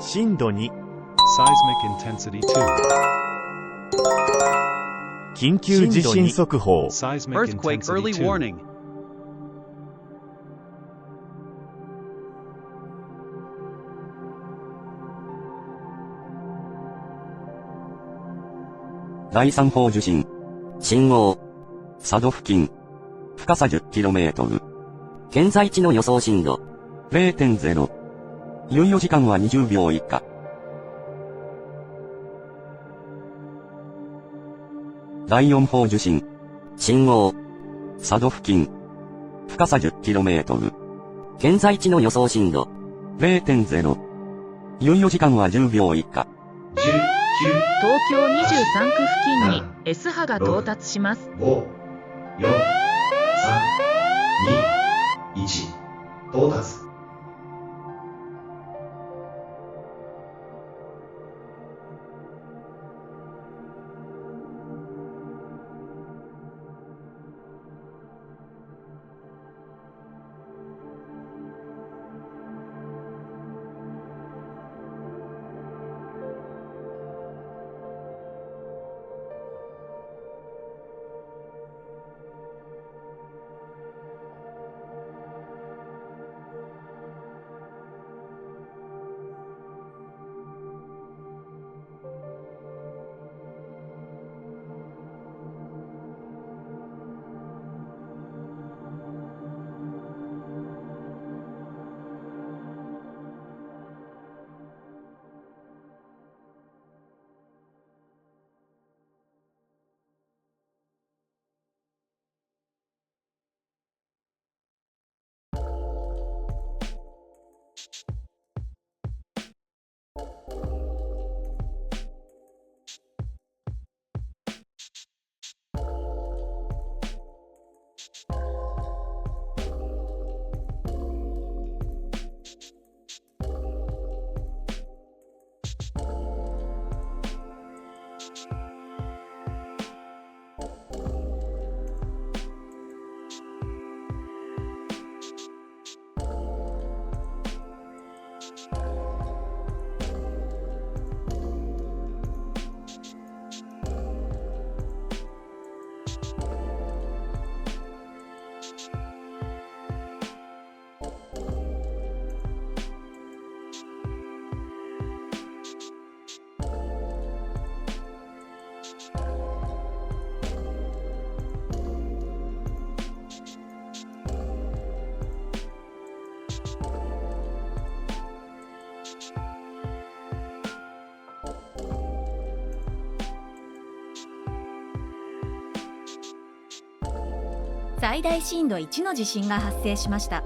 震度2、Seismic intensity 2. 緊急地震速報。 Seismic Earthquake intensity early 2. warning. 第3波受震。震央。佐渡付近。深さ 10km。現在地の予想震度。0.0。猶予時間は20秒以下。第4波受震。震央。佐渡付近。深さ 10km。現在地の予想震度。0.0。猶予時間は10秒以下。東京23区付近に S 波が到達します。5、4、3、2、1、到達。最大震度1の地震が発生しました。